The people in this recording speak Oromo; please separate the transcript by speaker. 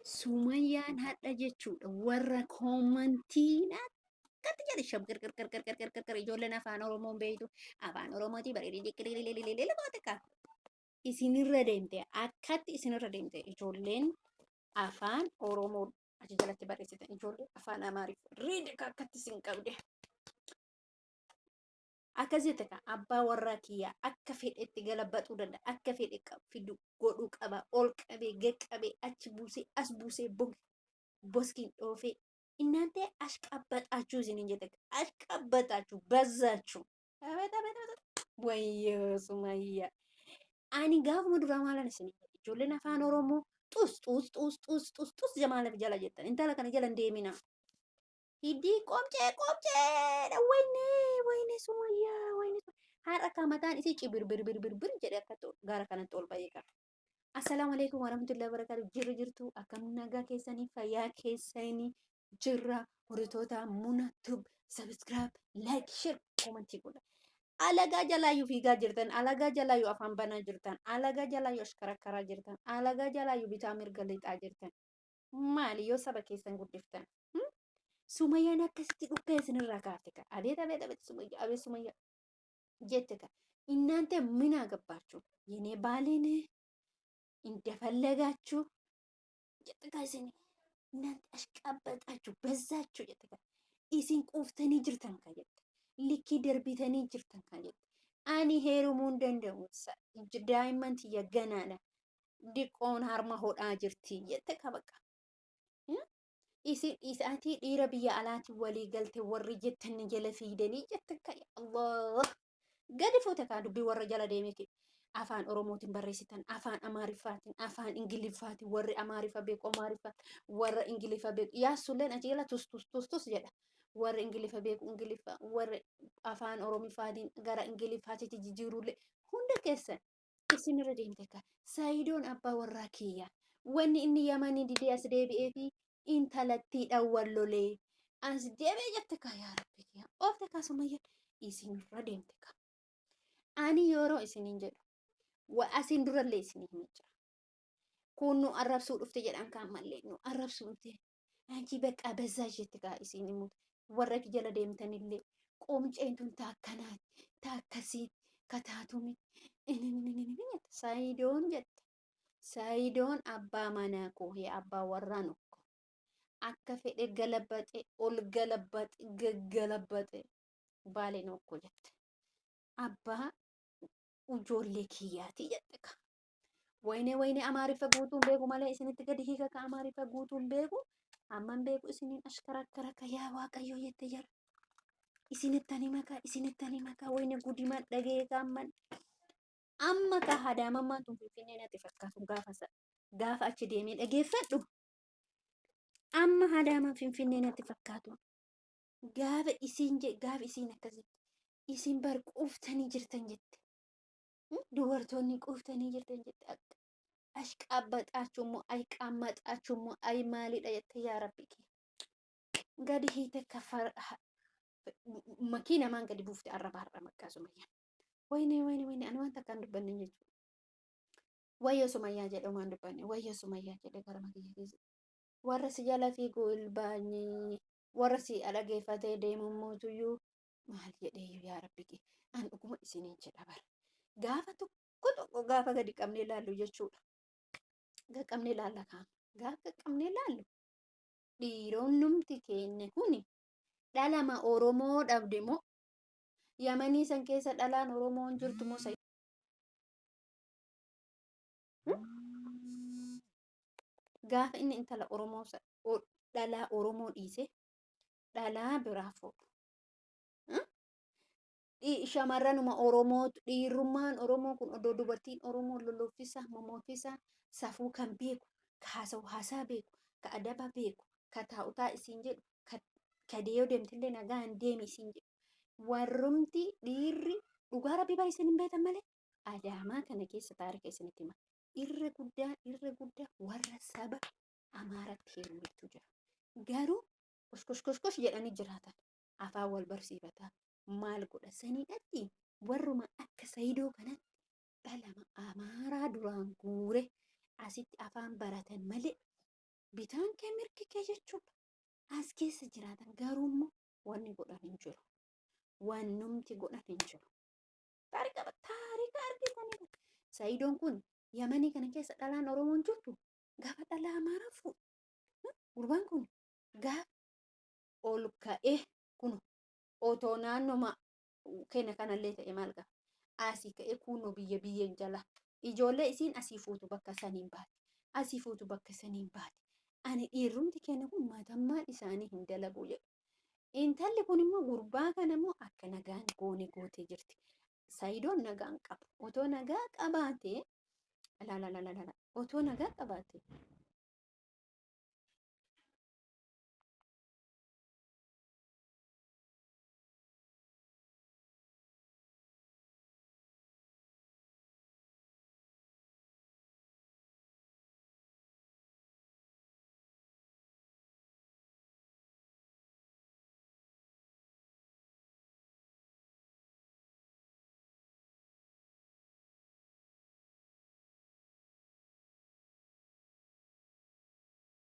Speaker 1: Sumayyaan hadha jechuudha warra koomantiin akkatti jedhe shab gargar ijoolleen afaan oromoon beeytu afaan oromooti bareedee ka isinirra deemte akkatti isinirra deemte ijoolleen afaan oromoo achi jalatti barreessitan ijoolleen afaan amaariif riide ka akkatti isin qabde akkasitti ka abbaa warraa kiyyaa akka fedhetti galabaxuu danda'a akka fedhe fidu godhuu qaba ol qabee gaqqabee achi buusee as buusee boskiin dhoofee እናንተ አሽቃበጣችሁ እዚህ እንጀት አሽቃበጣችሁ በዛችሁ አበጣ ወየ ሱማያ አኒ ጋፍ ሙድራ ማለት ነው ጆለን አፋን ኦሮሞ ጡስ ጀማለ ጀላ ጀተን እንታለ ከነ ጀለ እንደሚና ሂዲ ቆምጬ ወይኔ ሱማያ ወይኔ ሀራ ከመታን እሲ ጭብር ጀደ ከቶ ጋራ ከነ ጦል ባይካ አሰላሙ አለይኩም ወራህመቱላሂ ወበረካቱ ጅርጅርቱ አከም ነጋ ኬሰኒ ፈያ ኬሰኒ jirra hordoftoota muna tub subscribe like share comment godha alagaa jalaayyuu fiigaa jirtan alagaa jalaayyuu afaan banaa jirtan alagaa jalaayyuu ashkarakkaraa jirtan alagaa jalaayyuu bitaa mirga lixaa jirtan maali yoo saba keessan guddiftan sumayyaan akkasitti dhukka isinirraa kaafte ka abeet sumayyaa jette ka እናንተ ምን አገባችሁ የኔ ባሌን እንደፈለጋችሁ ጀጥታ ይሰኒ እናንተ አሽቃበጣችሁ በዛችሁ ጀተካ ኢሲን ቁፍተኒ ጅርተን ካየት ልኪ ደርቢተኒ ጅርተን ካየት አኒ ሄሩሙ እንደንደውሳ ዳይመንት የገናና ዲቆን ሃርማ ሆዳ ጅርቲ ጀተካ በቃ ኢሳቲ ዲረ ብያ አላቲ ወሊ ገልቴ ወሪ ጀተን ጀለፊደኒ ጀተካ ያ አላህ ገድፎ ተካዱ ቢወረ ጀለ ደሜኪ afaan oromootiin barreessitan afaan amaariffaatiin afaan ingiliffaatiin warri amaariffa beeku amaariffa warra ingiliffa beeku yaasuleen ajeela tus jedha warri ingiliffa beeku ingiliffa warri afaan oromiffaatiin gara ingiliffaatitti jijjiiruulee hunda keessan isinirra deemte ka saayidoon abbaa warraa kiyya wanni inni yamanii didee as deebi'ee fi intalattii dhawwallolee as deebi'ee jette ka yaa rabbi kiyya oofte ka sumayya isinirra deemte ka ani yeroo isiniin jedhu وأسين درا ليسني ميجا كونو عرب سود أفتي جدًا كان مالينو عرب سود أفتي أنتي بك أبزاجت كايسين يموت ورك جل ديم تنيلي قومج أنتم تاكنات تاكسيت كتاتومي إني سايدون جت سايدون أبا مناكو هي أبا ورانو أكفي الجلبات أول جلبات بالينو كوجت أبا ujoollee kiyyaati jedheka wayne amaariffa guutuun beeku malee isinitti gadi hiika ka amaariffa guutuun beeku amman beeku isiniin ashkarakkara ka yaa waaqayyo jette jara isinittani maka wayne gudiman dhagee ka amma ka hadaamammaan tun finfinnee natti fakkaatu gaafa achi deemee dhageeffadhu amma hadaaman finfinnee natti fakkaatu gaafa isiin akkasitti isin bar quuftanii jirtan jette dubartoonni quuftanii jirtan jette akka ashqaabbaxaachuu moo ay qaammaxaachuu moo ay maalidha jette yaa rabbi gadi hiite kafar makiina maan gadi buufte arraba maqaa sumayyaa wayne ani waan takkaan dubbanne jechuudha wayyo sumayyaa jedhe waan dubbanne wayyo sumayyaa jedhe gara makiyyaa keessa warra si jala fiiguu ilbaanii warra si dhageeffatee deemu mootuyyuu maal jedheeyyuu yaa rabbi an dhuguma isiniin jedha bara gaafa tokko gaafa gadi qabnee laallu jechuudha. Qabnee laalla kaan gaafa qabnee laallu dhiironnumti keenya kuni dhalama Oromoo dhabde moo Yamanii san keessa dhalaan Oromoon jirtu moo gaafa inni intala Oromoo dhalaa Oromoo dhiise dhalaa biraa fuudhu. Shamarranuma Oromoo dhiirummaan Oromoo kun odoo dubartiin Oromoo lolloffisa momoofisa safuu kan beeku ka haasaa beeku ka adaba beeku ka taa'utaa isiin jedhu ka deeyoo deemtillee nagaan deemi isiin jedhu warrumti dhiirri dhugaa rabbii bara isin hin beektan malee adaamaa kana keessa taarika isinitti hima irra guddaa warra saba Amaaratti heeruutu jira garuu kosh jedhanii jiraatan afaan wal barsiifataa maal godha saniidhatti warruma akka Saayidoo kanatti dhalama Amaaraa duraan guure asitti afaan baratan malee bitaan kee mirgi kee jechuudha. As keessa jiraatan garuummoo wanni godhan hin jiru. Wannumti godhan hin jiru. Taarika argitanii. Sayidoon kun Yamanii kana keessa dhalaan Oromoon jirtu gaafa dhalaa Amaaraa fuudhu. Gurbaan kun gaafa ol ka'ee kun otoo naannoma keenya kanallee ta'e maal ga'a? Asii ka'ee kunoo biyyeen jala. Ijoollee isiin asii fuutu bakka saniin baate. Asii fuutu bakka saniin baate. Ani dhiirrumti keenya kun maatammaan isaanii hin dalagu jedhu. Intalli kun immoo gurbaa kana immoo akka nagaan goone gootee jirti. Sayidoon nagaan qabu. Otoo nagaa qabaate otoo nagaa qabaate